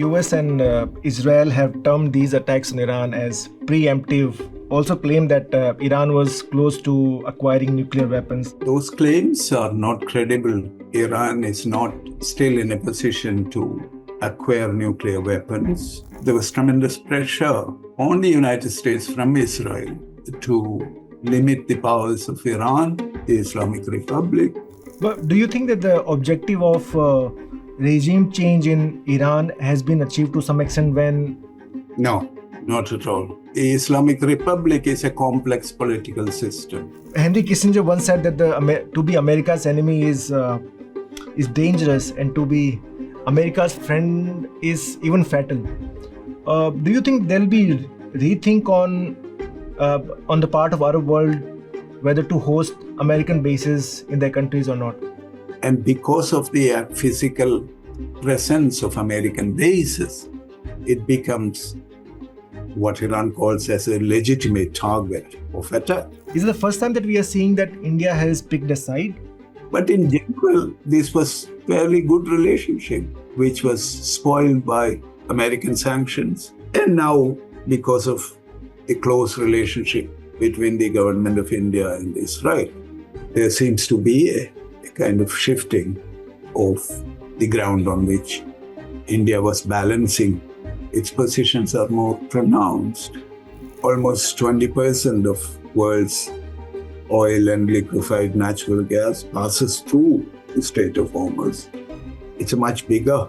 US and Israel have termed these attacks on Iran as preemptive, also claimed that Iran was close to acquiring nuclear weapons. Those claims are not credible. Iran is not still in a position to acquire nuclear weapons. There was tremendous pressure on the United States from Israel to limit the powers of Iran, the Islamic Republic. But do you think that the objective of regime change in Iran has been achieved to some extent when... No, not at all. The Islamic Republic is a complex political system. Henry Kissinger once said that to be America's enemy is dangerous, and to be America's friend is even fatal. Do you think there'll be rethink on the part of Arab world whether to host American bases in their countries or not? And because of the physical presence of American bases, it becomes what Iran calls as a legitimate target of attack. Is it the first time that we are seeing that India has picked a side? But in general, this was fairly good relationship, which was spoiled by American sanctions. And now, because of the close relationship between the government of India and Israel, there seems to be a kind of shifting of the ground on which India was balancing. Its positions are more pronounced. Almost 20% of world's oil and liquefied natural gas passes through the Strait of Hormuz. It's a much bigger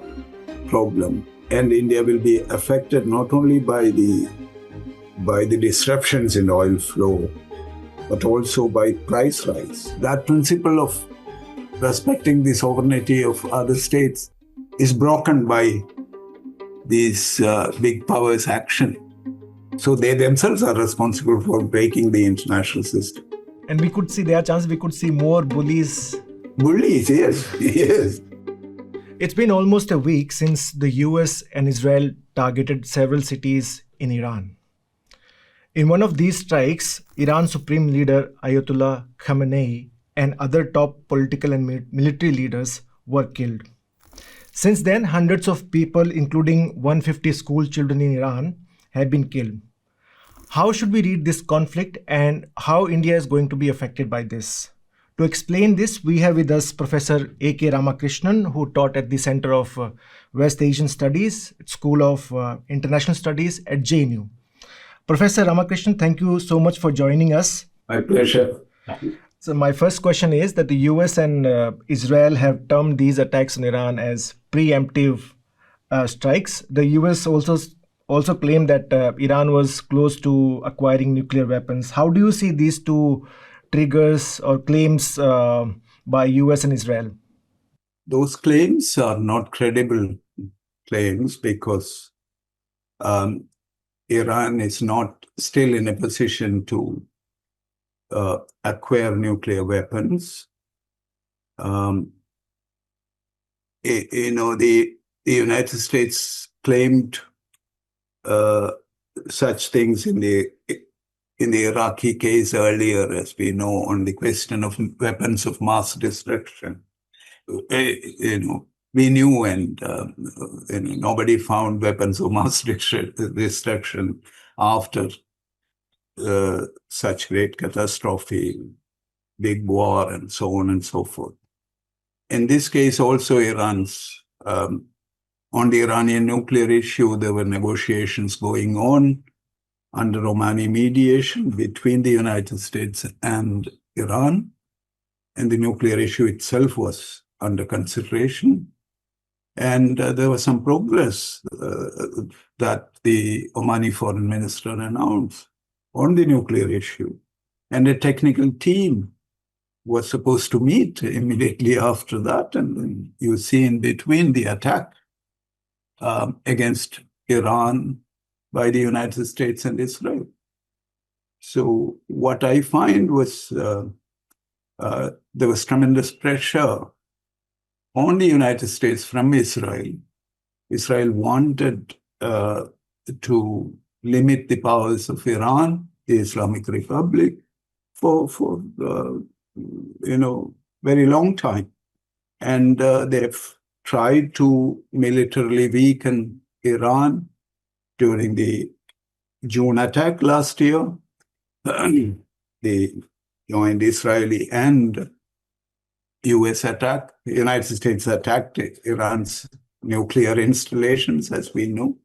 problem, and India will be affected not only by the disruptions in oil flow, but also by price rise. That principle of respecting the sovereignty of other states is broken by these big powers' action. So they themselves are responsible for breaking the international system. And we could see we could see more bullies. Bullies, yes, yes. It's been almost a week since the US and Israel targeted several cities in Iran. In one of these strikes, Iran's supreme leader Ayatollah Khamenei and other top political and military leaders were killed. Since then, hundreds of people, including 150 school children in Iran, have been killed. How should we read this conflict, and how India is going to be affected by this? To explain this, we have with us Professor A.K. Ramakrishnan, who taught at the Center of West Asian Studies, School of International Studies at JNU. Professor Ramakrishnan, thank you so much for joining us. My pleasure. So my first question is that the US and Israel have termed these attacks on Iran as preemptive strikes. The US also claimed that Iran was close to acquiring nuclear weapons. How do you see these two triggers or claims by US and Israel? Those claims are not credible claims because Iran is not still in a position to acquire nuclear weapons. The United States claimed such things in the Iraqi case earlier, as we know, on the question of weapons of mass destruction. We knew, and nobody found weapons of mass destruction after such great catastrophe, big war, and so on and so forth. In this case, also Iran's, on the Iranian nuclear issue, there were negotiations going on under Omani mediation between the United States and Iran, and the nuclear issue itself was under consideration. And there was some progress that the Omani foreign minister announced on the nuclear issue. And a technical team was supposed to meet immediately after that. And then you see in between the attack against Iran by the United States and Israel. So what I find was there was tremendous pressure on the United States from Israel. Israel wanted to limit the powers of Iran, the Islamic Republic, for very long time. And they've tried to militarily weaken Iran during the June attack last year. The joint Israeli and US attack. The United States attacked Iran's nuclear installations, as we know.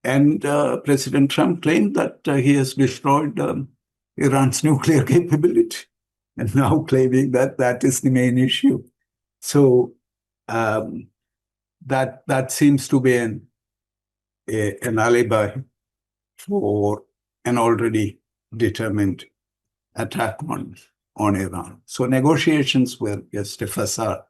And President Trump claimed that he has destroyed Iran's nuclear capability, and now claiming that that is the main issue. So that seems to be an alibi for an already determined attack on Iran. So negotiations were just a facade.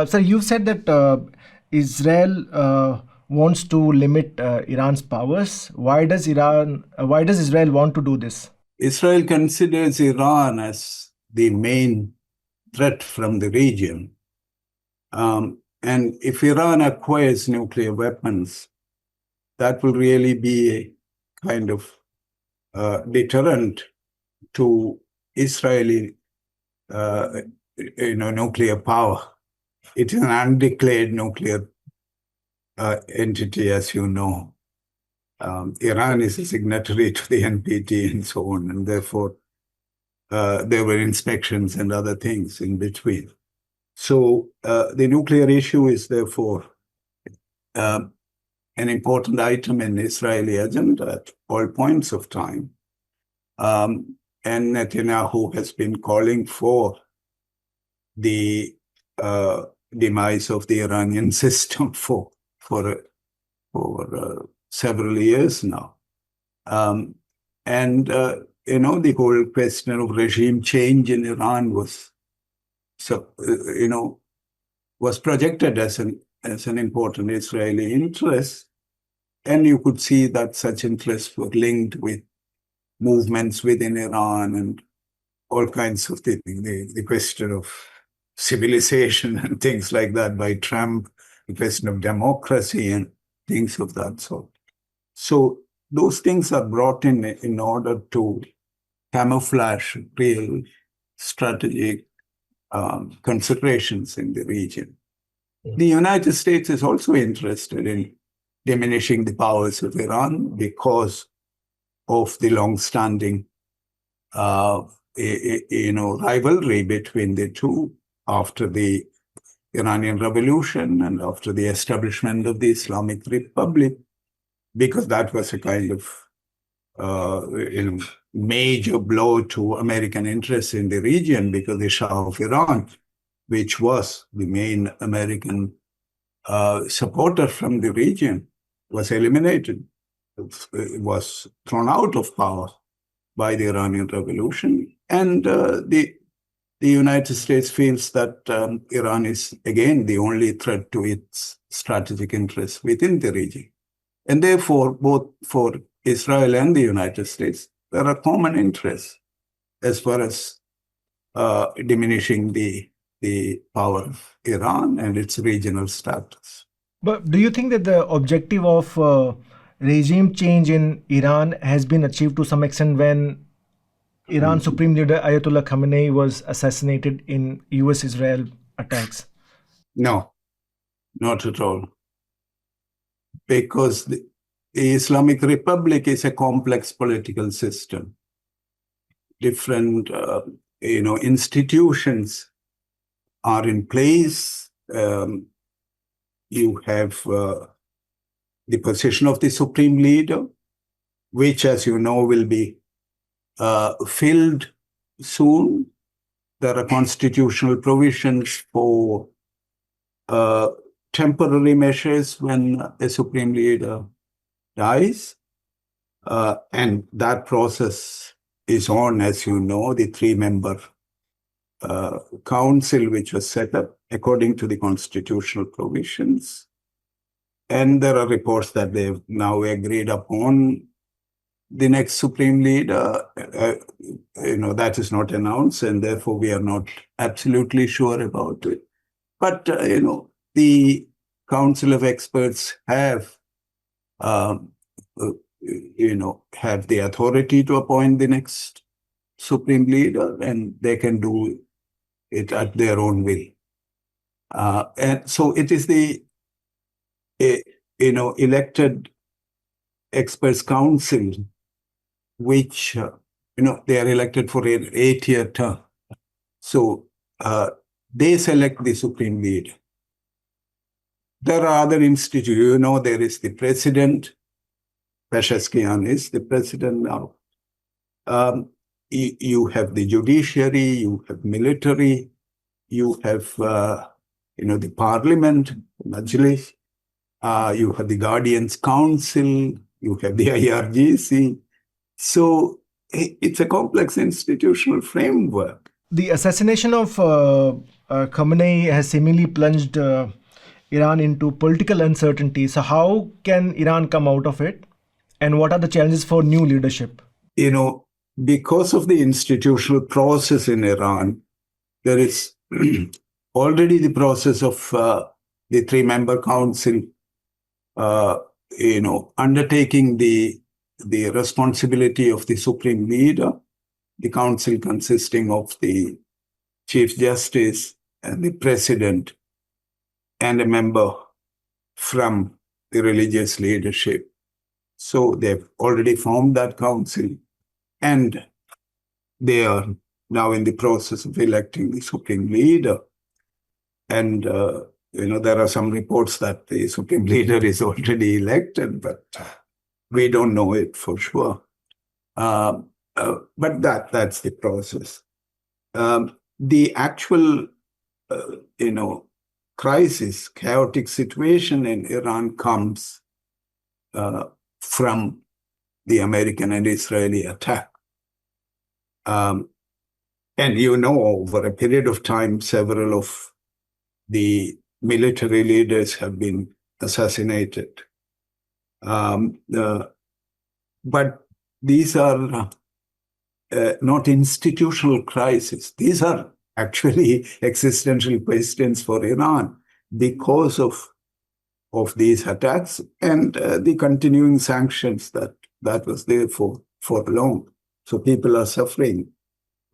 Sir, you said that Israel wants to limit Iran's powers. Why does Israel want to do this? Israel considers Iran as the main threat from the region. And if Iran acquires nuclear weapons, that will really be a kind of deterrent to Israeli nuclear power. It is an undeclared nuclear entity, as you know. Iran is a signatory to the NPT and so on, and therefore there were inspections and other things in between. So the nuclear issue is therefore an important item in Israeli agenda at all points of time. And Netanyahu has been calling for the demise of the Iranian system for several years now. The whole question of regime change in Iran was projected as an important Israeli interest. And you could see that such interests were linked with movements within Iran and all kinds of things. The question of civilization and things like that by Trump, the question of democracy and things of that sort. So those things are brought in order to camouflage real strategic considerations in the region. The United States is also interested in diminishing the powers of Iran because of the long-standing rivalry between the two after the Iranian Revolution and after the establishment of the Islamic Republic, because that was a kind of major blow to American interests in the region, because the Shah of Iran, which was the main American supporter from the region, was eliminated. It was thrown out of power by the Iranian Revolution. And the United States feels that Iran is, again, the only threat to its strategic interests within the region. And therefore, both for Israel and the United States, there are common interests as far as diminishing the power of Iran and its regional status. But do you think that the objective of regime change in Iran has been achieved to some extent when Iran's Supreme Leader Ayatollah Khamenei was assassinated in US-Israel attacks? No, not at all. Because the Islamic Republic is a complex political system. Different institutions are in place. You have the position of the Supreme Leader, which, as you know, will be filled soon. There are constitutional provisions for temporary measures when a Supreme Leader dies. And that process is on, as you know, the three-member council, which was set up according to the constitutional provisions. And there are reports that they've now agreed upon the next Supreme Leader. That is not announced, and therefore we are not absolutely sure about it. But, the Council of Experts have the authority to appoint the next Supreme Leader, and they can do it at their own will. And so it is the elected experts council, which, they are elected for an 8-year term. So they select the supreme leader. There are other institutions, there is the president. Pezeshkian is the president now. You have the judiciary, you have military, you have, the parliament, Majlis, you have the Guardians Council, you have the IRGC. So it's a complex institutional framework. The assassination of Khamenei has seemingly plunged Iran into political uncertainty. So how can Iran come out of it? And what are the challenges for new leadership? Because of the institutional process in Iran, there is already the process of the 3-member council, undertaking the responsibility of the supreme leader, the council consisting of the chief justice and the president and a member from the religious leadership. So they've already formed that council, and they are now in the process of electing the supreme leader. And, there are some reports that the supreme leader is already elected, but we don't know it for sure. But that's the process. The actual, crisis, chaotic situation in Iran comes from the American and Israeli attack. And over a period of time, several of the military leaders have been assassinated. But these are not institutional crises. These are actually existential questions for Iran because of these attacks and the continuing sanctions that was there for long. So people are suffering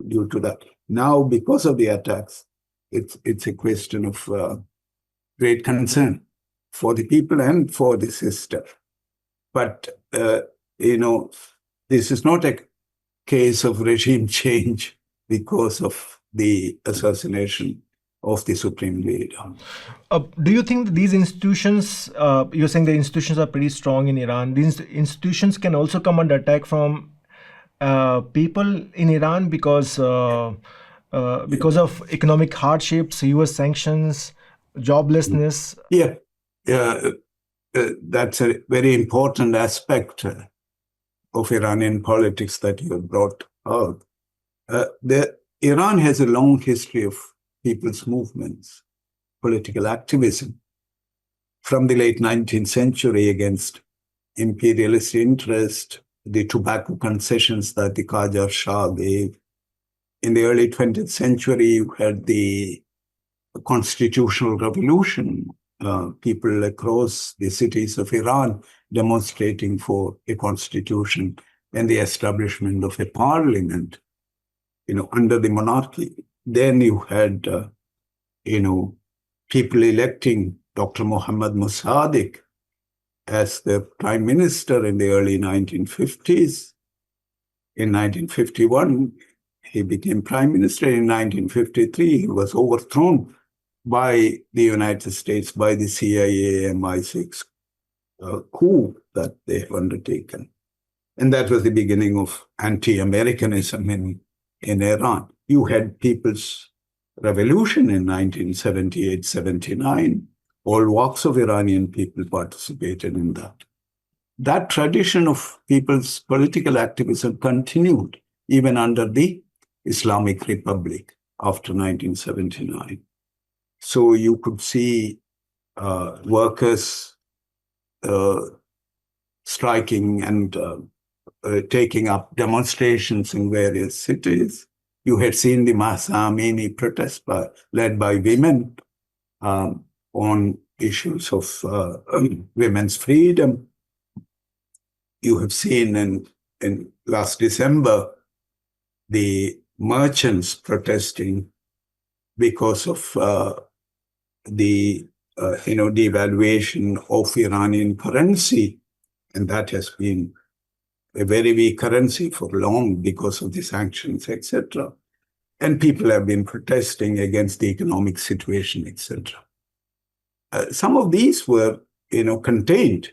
due to that. Now, because of the attacks, it's a question of great concern for the people and for the system. But, this is not a case of regime change because of the assassination of the supreme leader. Do you think that these institutions, you're saying the institutions are pretty strong in Iran, these institutions can also come under attack from people in Iran because of economic hardships, US sanctions, joblessness? Yeah, that's a very important aspect of Iranian politics that you have brought out. Iran has a long history of people's movements, political activism, from the late 19th century against imperialist interest, the tobacco concessions that the Qajar Shah gave. In the early 20th century, you had the constitutional revolution, people across the cities of Iran demonstrating for a constitution and the establishment of a parliament, under the monarchy. Then you had, people electing Dr. Mohammad Mossadegh as the prime minister in the early 1950s. In 1951, he became prime minister. In 1953, he was overthrown by the United States, by the CIA MI6 coup that they have undertaken. And that was the beginning of anti-Americanism in Iran. You had People's Revolution in 1978-79. All walks of Iranian people participated in that. That tradition of people's political activism continued even under the Islamic Republic after 1979. So you could see workers striking and taking up demonstrations in various cities. You had seen the Mahsa Amini protest led by women on issues of women's freedom. You have seen in last December the merchants protesting because of the devaluation of Iranian currency, and that has been a very weak currency for long because of the sanctions, etc. And people have been protesting against the economic situation, etc. Some of these were, contained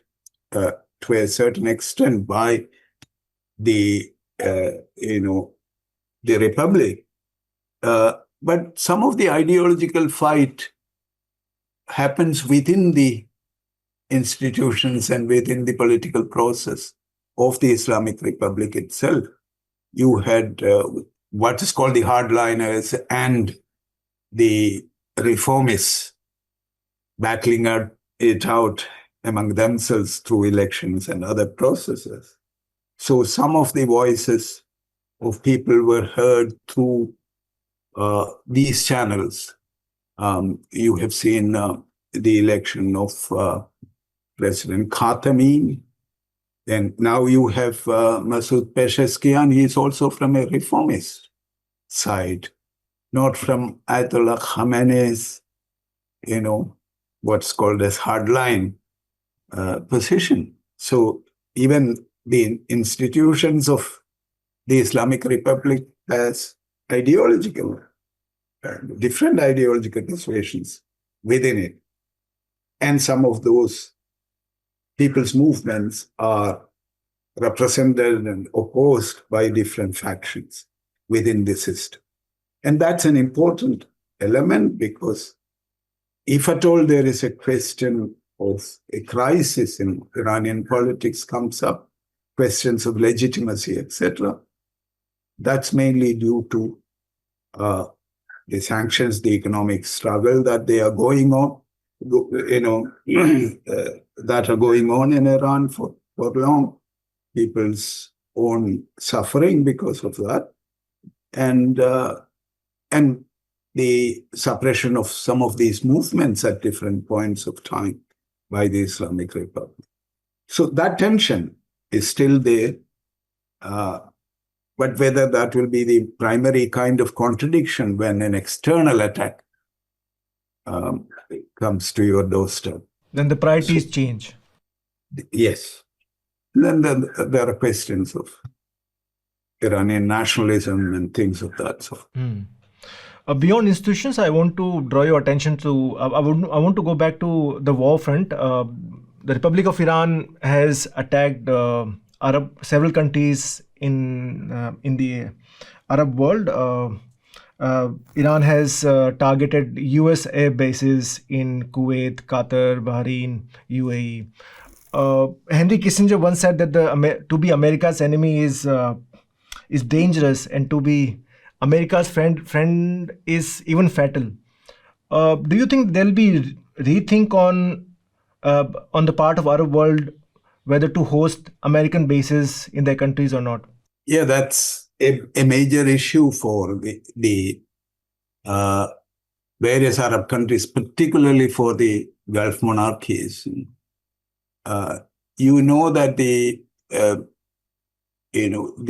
to a certain extent by the, the Republic. But some of the ideological fight happens within the institutions and within the political process of the Islamic Republic itself. You had what is called the hardliners and the reformists battling it out among themselves through elections and other processes. So some of the voices of people were heard through these channels. You have seen the election of President Khatami. And now you have Masoud Pezeshkian. He is also from a reformist side, not from Ayatollah Khamenei's, what's called as hardline position. So even the institutions of the Islamic Republic has different ideological persuasions within it. And some of those people's movements are represented and opposed by different factions within the system. And that's an important element, because if at all there is a question of a crisis in Iranian politics comes up, questions of legitimacy, etc., that's mainly due to the sanctions, the economic struggle that they are going on, that are going on in Iran for long, people's own suffering because of that, and the suppression of some of these movements at different points of time by the Islamic Republic. So that tension is still there, but whether that will be the primary kind of contradiction when an external attack comes to your doorstep. Then the priorities change. Yes. Then there are questions of Iranian nationalism and things of that sort. Beyond institutions, I want to draw your attention to, I want to go back to the war front. The Republic of Iran has attacked several countries in the Arab world. Iran has targeted US air bases in Kuwait, Qatar, Bahrain, UAE. Henry Kissinger once said that to be America's enemy is dangerous, and to be America's friend is even fatal. Do you think there'll be rethink on the part of Arab world whether to host American bases in their countries or not? Yeah, that's a major issue for the various Arab countries, particularly for the Gulf monarchies. You know that the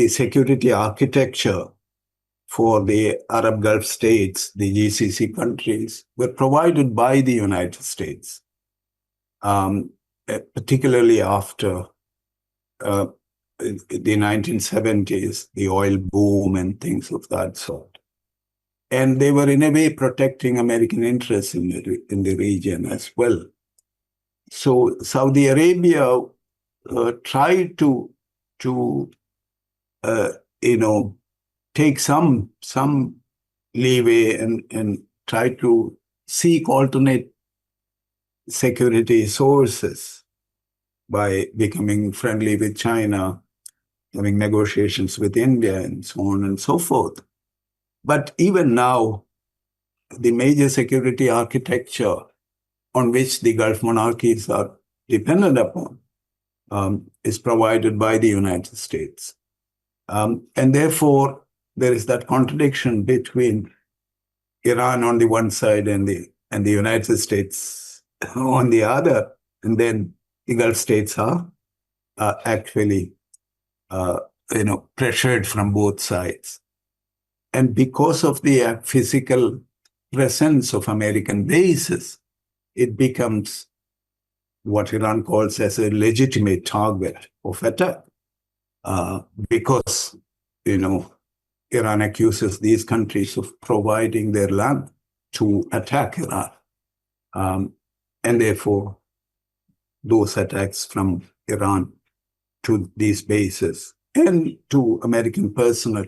security architecture for the Arab Gulf states, the GCC countries, were provided by the United States, particularly after the 1970s, the oil boom and things of that sort. And they were in a way protecting American interests in the region as well. So Saudi Arabia tried to take some leeway and try to seek alternate security sources by becoming friendly with China, having negotiations with India, and so on and so forth. But even now, the major security architecture on which the Gulf monarchies are dependent upon is provided by the United States. And therefore, there is that contradiction between Iran on the one side and the United States on the other. And then the Gulf states are actually pressured from both sides. And because of the physical presence of American bases it becomes what Iran calls as a legitimate target of attack. Because, Iran accuses these countries of providing their land to attack Iran. And therefore, those attacks from Iran to these bases and to American personnel,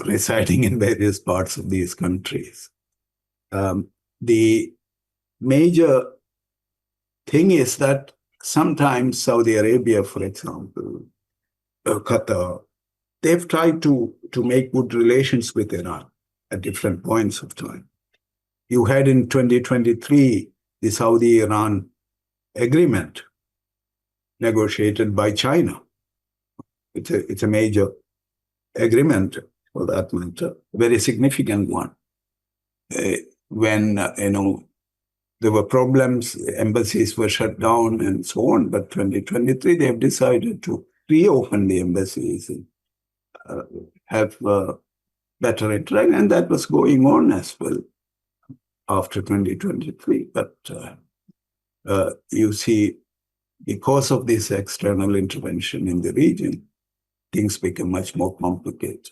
residing in various parts of these countries. The major thing is that sometimes Saudi Arabia, for example, Qatar, they've tried to make good relations with Iran at different points of time. You had in 2023 the Saudi-Iran agreement negotiated by China. It's a major agreement for that matter, a very significant one. When there were problems, embassies were shut down and so on, but 2023 they have decided to reopen the embassies and have better interaction, and that was going on as well after 2023. But you see, because of this external intervention in the region, things become much more complicated.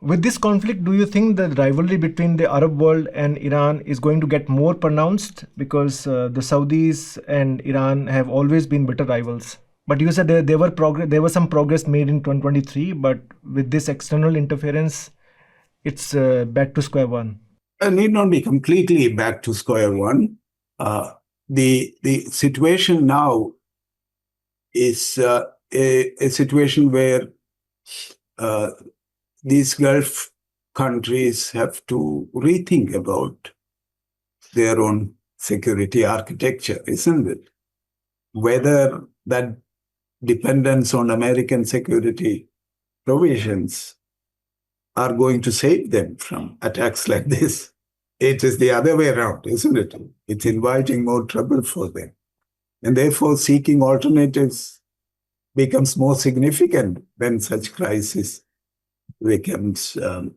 With this conflict, do you think the rivalry between the Arab world and Iran is going to get more pronounced? Because the Saudis and Iran have always been bitter rivals. But you said there was some progress made in 2023, but with this external interference, it's back to square one. It need not be completely back to square one. The situation now is a situation where these Gulf countries have to rethink about their own security architecture, isn't it? Whether that dependence on American security provisions are going to save them from attacks like this. It is the other way around, isn't it? It's inviting more trouble for them. And therefore, seeking alternatives becomes more significant when such crisis becomes a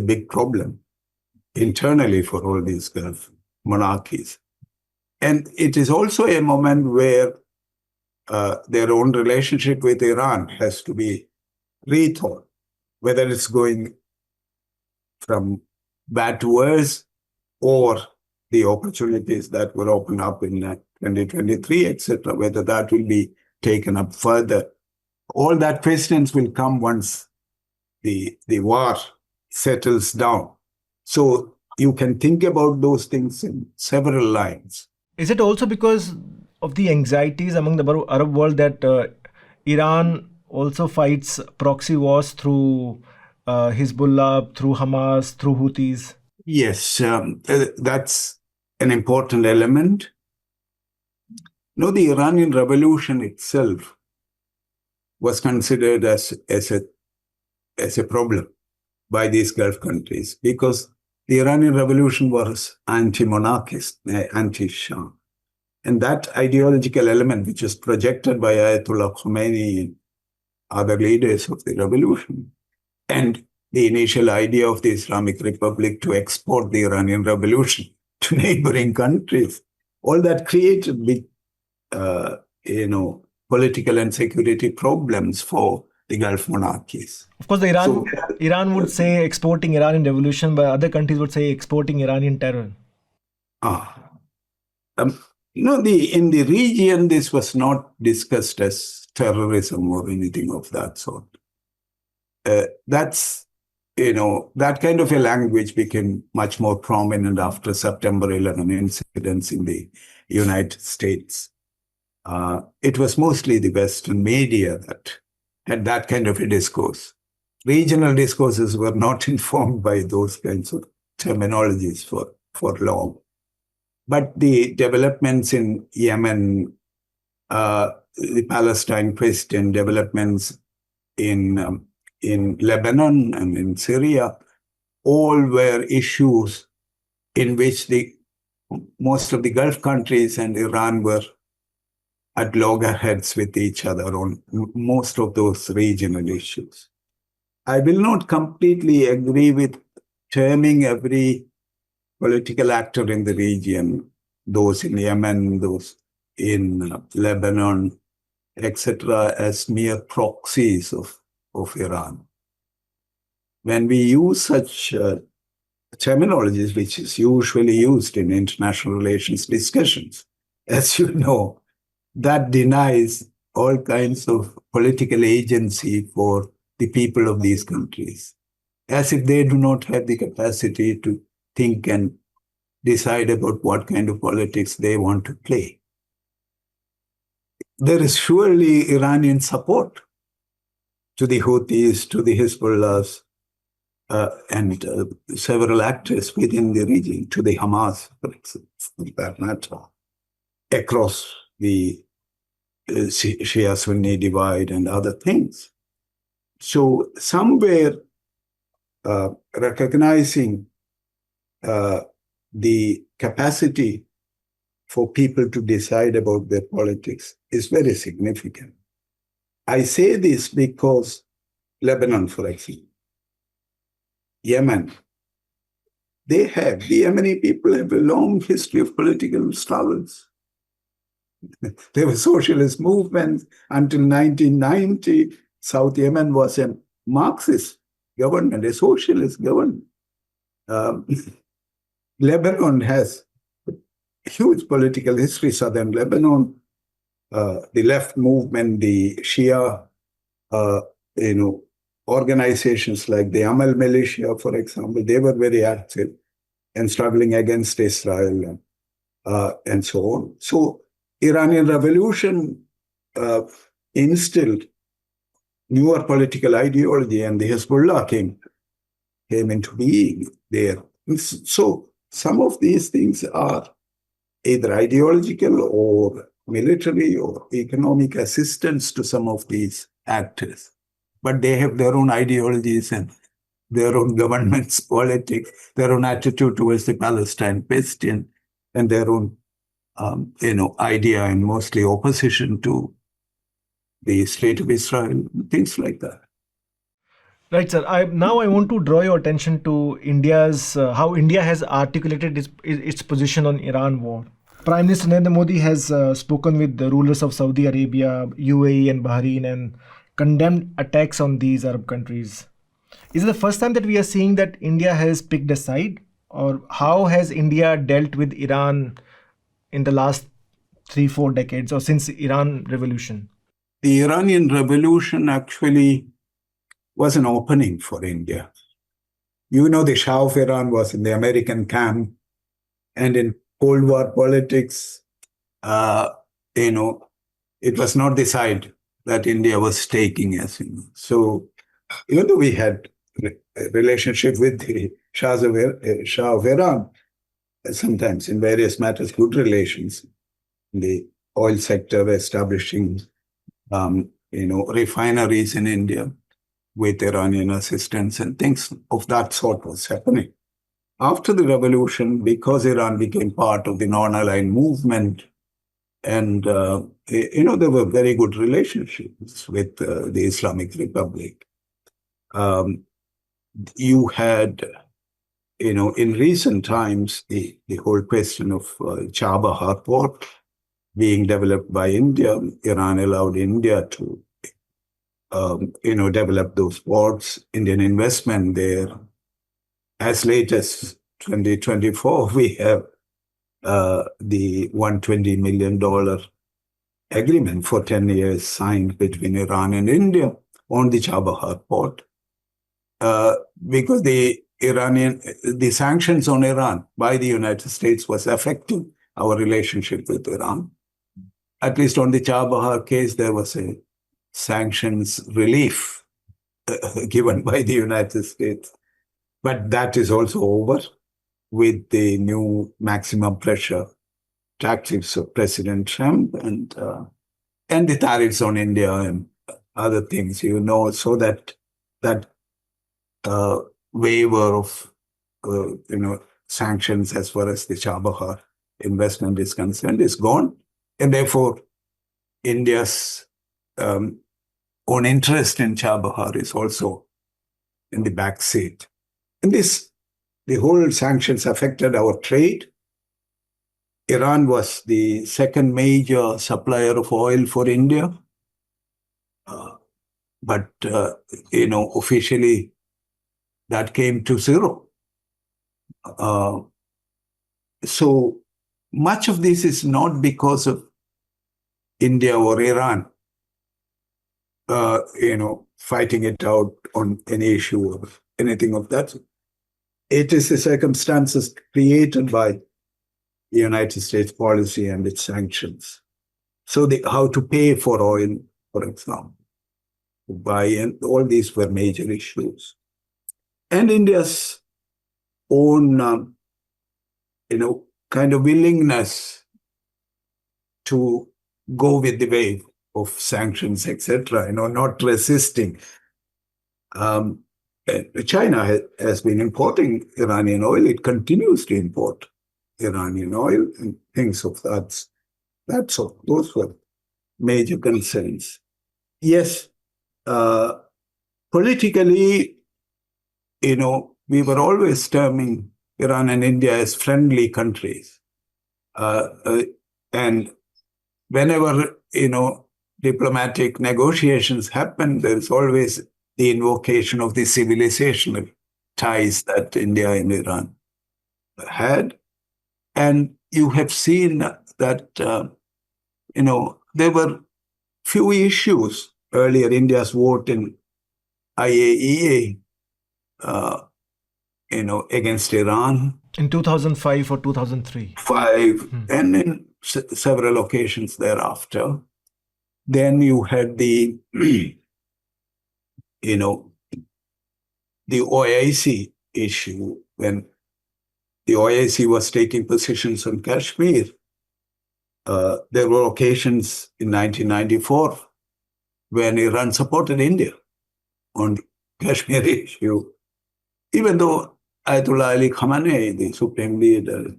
big problem internally for all these Gulf monarchies. And it is also a moment where their own relationship with Iran has to be rethought, whether it's going from bad to worse or the opportunities that were opened up in 2023, etc., whether that will be taken up further. All that questions will come once the war settles down. So you can think about those things in several lines. Is it also because of the anxieties among the Arab world that Iran also fights proxy wars through Hezbollah, through Hamas, through Houthis? Yes, that's an important element. The Iranian Revolution itself was considered as a problem by these Gulf countries because the Iranian Revolution was anti-monarchist, anti-Shah. And that ideological element, which was projected by Ayatollah Khamenei and other leaders of the revolution, and the initial idea of the Islamic Republic to export the Iranian Revolution to neighboring countries, all that created big, political and security problems for the Gulf monarchies. Of course, Iran would say exporting Iranian revolution, but other countries would say exporting Iranian terror. In the region, this was not discussed as terrorism or anything of that sort. That kind of a language became much more prominent after September 11 incidents in the United States. It was mostly the Western media that had that kind of a discourse. Regional discourses were not informed by those kinds of terminologies for long. But the developments in Yemen, the Palestine question, developments in Lebanon and in Syria, all were issues in which most of the Gulf countries and Iran were at loggerheads with each other on most of those regional issues. I will not completely agree with terming every political actor in the region, those in Yemen, those in Lebanon, etc., as mere proxies of Iran. When we use such terminologies, which is usually used in international relations discussions, as you know, that denies all kinds of political agency for the people of these countries, as if they do not have the capacity to think and decide about what kind of politics they want to play. There is surely Iranian support to the Houthis, to the Hezbollahs, and several actors within the region, to the Hamas, for that matter, across the Shia-Sunni divide and other things. So somewhere recognizing the capacity for people to decide about their politics is very significant. I say this because Lebanon, for example, Yemen, the Yemeni people have a long history of political struggles. There were socialist movements until 1990. South Yemen was a Marxist government, a socialist government. Lebanon has huge political history. Southern Lebanon, the left movement, the Shia, organizations like the Amal militia, for example, they were very active and struggling against Israel and so on. So Iranian Revolution instilled newer political ideology, and the Hezbollah came into being there. So some of these things are either ideological or military or economic assistance to some of these actors. But they have their own ideologies and their own government's politics, their own attitude towards the Palestine question, and their own, idea and mostly opposition to the state of Israel, things like that. Right, sir. Now I want to draw your attention to India's how India has articulated its position on Iran war. Prime Minister Narendra Modi has spoken with the rulers of Saudi Arabia, UAE, and Bahrain and condemned attacks on these Arab countries. Is it the first time that we are seeing that India has picked a side, or how has India dealt with Iran in the last 3-4 decades, or since Iran revolution? The Iranian Revolution actually was an opening for India. The Shah of Iran was in the American camp, and in Cold War politics, it was not the side that India was taking, as you know. So even though we had a relationship with the Shah of Iran, sometimes in various matters, good relations, in the oil sector, establishing, refineries in India with Iranian assistance and things of that sort was happening. After the revolution, because Iran became part of the non-aligned movement, and there were very good relationships with the Islamic Republic. You had, in recent times, the whole question of Chabahar port being developed by India. Iran allowed India to, develop those ports, Indian investment there. As late as 2024, we have the $120 million agreement for 10 years signed between Iran and India on the Chabahar port. Because the sanctions on Iran by the United States was affecting our relationship with Iran. At least on the Chabahar case, there was a sanctions relief given by the United States. But that is also over with the new maximum pressure tactics of President Trump and the tariffs on India and other things, so that waiver of sanctions as far as the Chabahar investment is concerned is gone. And therefore, India's own interest in Chabahar is also in the back seat. And this the whole sanctions affected our trade. Iran was the second major supplier of oil for India. But, officially that came to zero. So much of this is not because of India or Iran, fighting it out on any issue or anything of that. It is the circumstances created by the United States policy and its sanctions. So how to pay for oil, for example, to buy, and all these were major issues. And India's own, kind of willingness to go with the wave of sanctions, etc., not resisting. China has been importing Iranian oil. It continues to import Iranian oil and things of that. Those were major concerns. Yes, politically, we were always terming Iran and India as friendly countries. And whenever, diplomatic negotiations happen, there's always the invocation of the civilizational ties that India and Iran had. And you have seen that, there were few issues earlier. India's vote in IAEA, against Iran. In 2005 or 2003? And in several occasions thereafter. Then you had the, the OIC issue, when the OIC was taking positions on Kashmir. There were occasions in 1994 when Iran supported India on the Kashmir issue, even though Ayatollah Ali Khamenei, the supreme leader,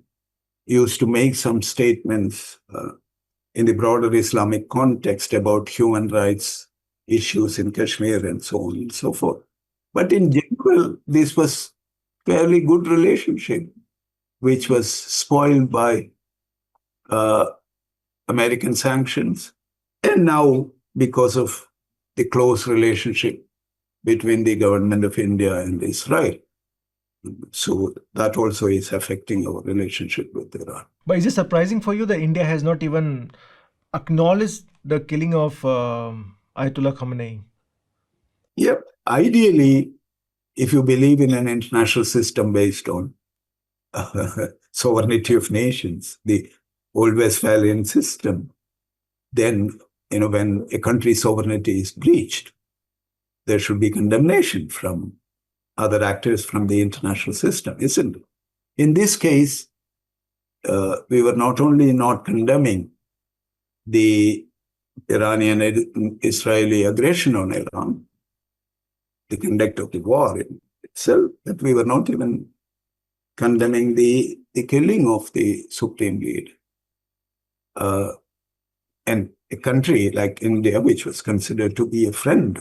used to make some statements in the broader Islamic context about human rights issues in Kashmir and so on and so forth. But in general, this was fairly good relationship, which was spoiled by American sanctions. And now, because of the close relationship between the government of India and Israel. So that also is affecting our relationship with Iran. But is it surprising for you that India has not even acknowledged the killing of Ayatollah Khamenei? Yep. Ideally, if you believe in an international system based on sovereignty of nations, the old Westphalian system, then, when a country's sovereignty is breached, there should be condemnation from other actors from the international system, isn't it? In this case, we were not only not condemning the Iranian-Israeli aggression on Iran, the conduct of the war in itself, but we were not even condemning the killing of the supreme leader. And a country like India, which was considered to be a friend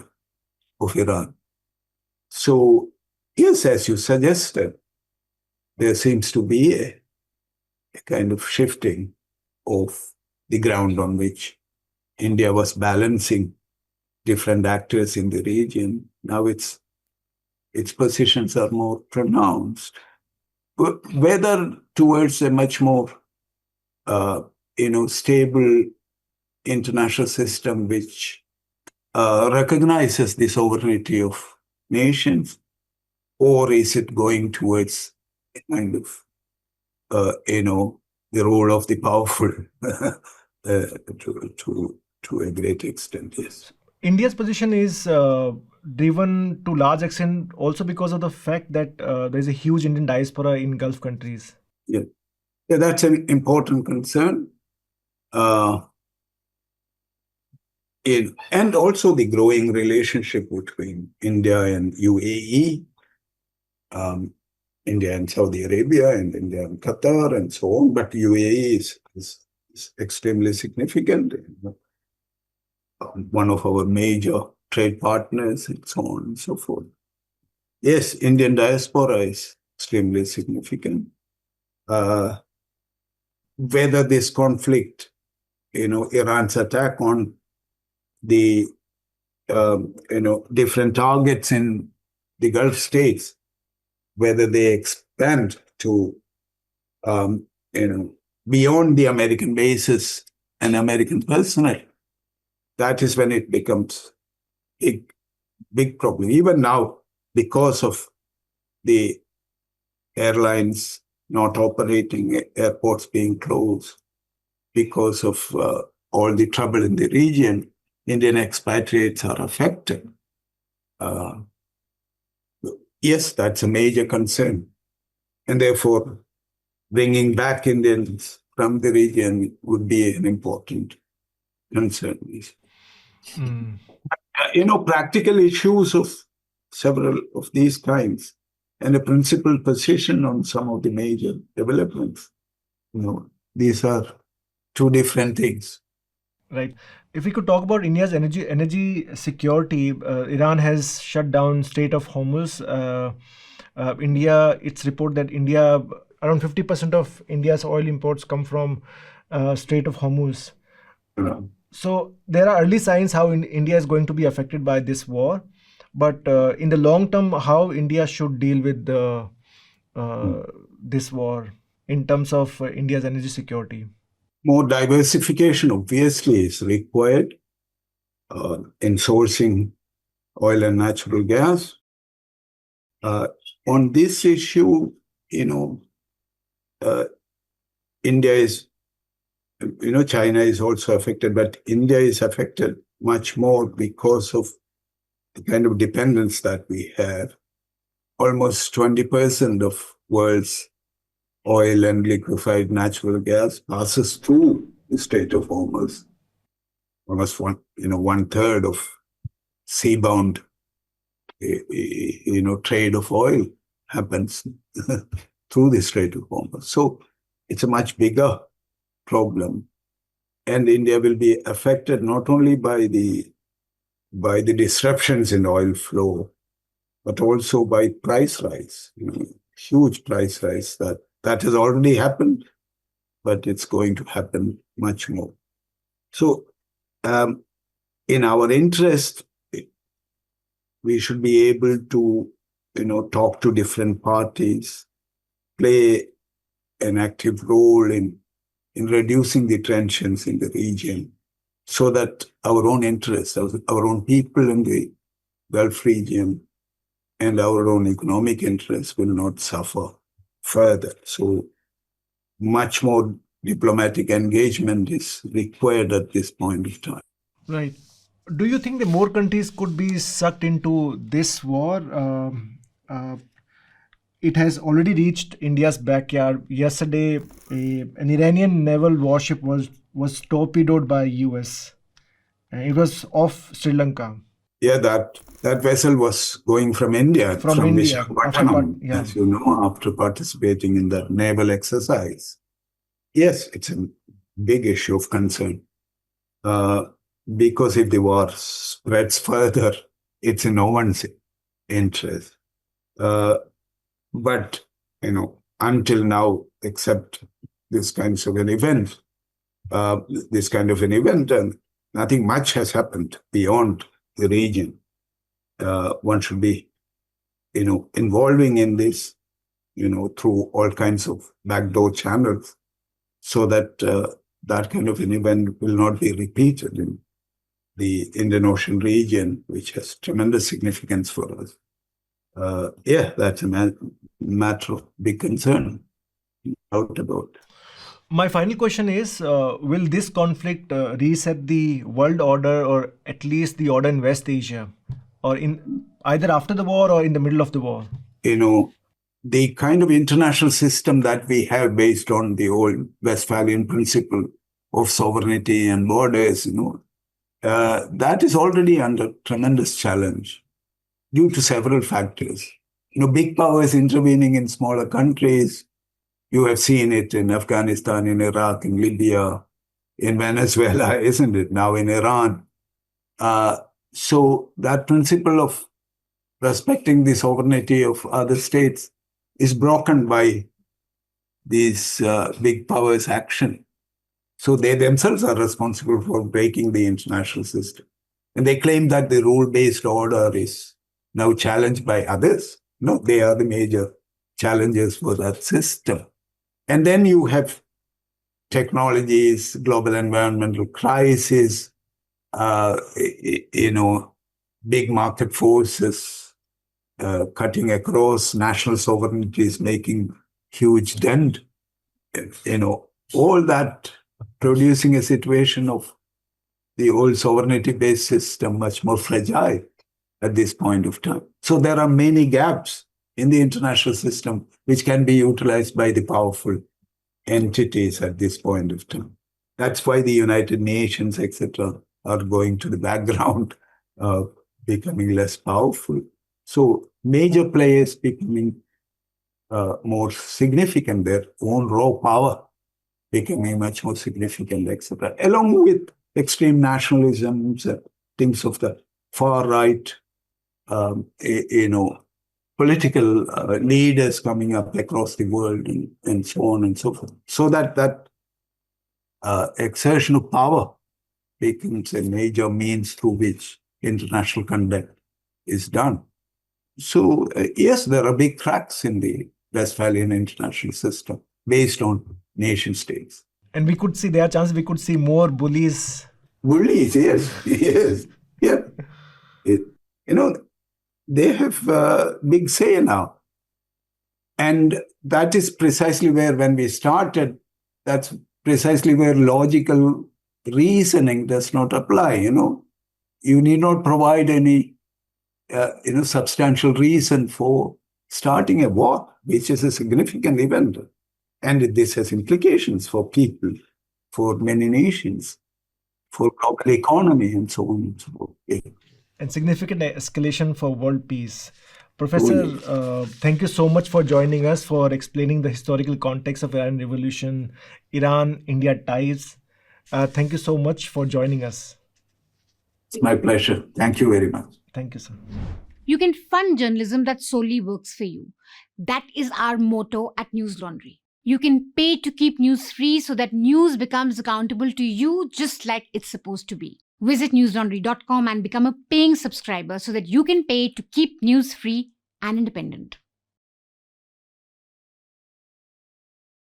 of Iran. So, yes, as you suggested, there seems to be a kind of shifting of the ground on which India was balancing different actors in the region. Now its positions are more pronounced. Whether towards a much more stable international system which recognizes the sovereignty of nations, or is it going towards a kind of the role of the powerful to a great extent? Yes. India's position is driven to large extent also because of the fact that there is a huge Indian diaspora in Gulf countries. Yeah, that's an important concern. And also the growing relationship between India and UAE, India and Saudi Arabia, and India and Qatar, and so on. But UAE is extremely significant. One of our major trade partners, and so on and so forth. Yes, Indian diaspora is extremely significant. Whether this conflict, Iran's attack on the different targets in the Gulf states, whether they expand to beyond the American bases and American personnel, that is when it becomes a big problem. Even now, because of the airlines not operating, airports being closed, because of all the trouble in the region, Indian expatriates are affected. Yes, that's a major concern. And therefore, bringing back Indians from the region would be an important concern. Practical issues of several of these kinds and a principal position on some of the major developments. These are two different things. Right. If we could talk about India's energy security, Iran has shut down Strait of Hormuz. It's reported that around 50% of India's oil imports come from Strait of Hormuz. So there are early signs how India is going to be affected by this war. But in the long term, how India should deal with this war in terms of India's energy security? More diversification, obviously, is required in sourcing oil and natural gas. On this issue, India is, China is also affected, but India is affected much more because of the kind of dependence that we have. Almost 20% of world's oil and liquefied natural gas passes through the Strait of Hormuz. Almost one third of seabound, trade of oil happens through the Strait of Hormuz. So it's a much bigger problem, and India will be affected not only by the disruptions in oil flow, but also by price rise. Huge price rise that has already happened, but it's going to happen much more. So, in our interest, we should be able to, talk to different parties, play an active role in reducing the tensions in the region, so that our own interests, our own people in the Gulf region, and our own economic interests will not suffer further. So much more diplomatic engagement is required at this point of time. Right. Do you think that more countries could be sucked into this war? It has already reached India's backyard. Yesterday, an Iranian naval warship was torpedoed by US. It was off Sri Lanka. Yeah, that vessel was going from India, from Visakhapatnam, as you know, after participating in that naval exercise. Yes, it's a big issue of concern. Because if the war spreads further, it's in no one's interest. But, until now, except this kind of an event, and nothing much has happened beyond the region. One should be, involving in this, through all kinds of backdoor channels, so that that kind of an event will not be repeated in the Indian Ocean region, which has tremendous significance for us. That's a matter of big concern, no doubt about it. My final question is, will this conflict reset the world order, or at least the order in West Asia, or in either after the war or in the middle of the war? The kind of international system that we have based on the old Westphalian principle of sovereignty and borders, that is already under tremendous challenge due to several factors. Big powers intervening in smaller countries. You have seen it in Afghanistan, in Iraq, in Libya, in Venezuela, isn't it? Now in Iran. So that principle of respecting the sovereignty of other states is broken by these big powers' action. So they themselves are responsible for breaking the international system. And they claim that the rule-based order is now challenged by others. No, they are the major challengers for that system. And then you have technologies, global environmental crisis, big market forces cutting across national sovereignties, making huge dent. All that producing a situation of the old sovereignty-based system much more fragile at this point of time. So there are many gaps in the international system which can be utilized by the powerful entities at this point of time. That's why the United Nations, etc., are going to the background, becoming less powerful. So major players becoming more significant, their own raw power becoming much more significant, etc., along with extreme nationalisms, things of the far right, political leaders coming up across the world, and so on and so forth. So that exertion of power becomes a major means through which international conduct is done. So yes, there are big cracks in the Westphalian international system based on nation states. And we could see, there are chances we could see more bullies. Bullies, yes, yes, yeah. They have a big say now. And that is precisely where, when we started, that's precisely where logical reasoning does not apply. You need not provide any, substantial reason for starting a war, which is a significant event. And this has implications for people, for many nations, for global economy, and so on and so forth. Yeah. And significant escalation for world peace. Professor, thank you so much for joining us, for explaining the historical context of Iranian Revolution, Iran-India ties. Thank you so much for joining us. It's my pleasure. Thank you very much. Thank you, sir. You can fund journalism that solely works for you. That is our motto at Newslaundry. You can pay to keep news free so that news becomes accountable to you just like it's supposed to be. Visit newslaundry.com and become a paying subscriber so that you can pay to keep news free and independent.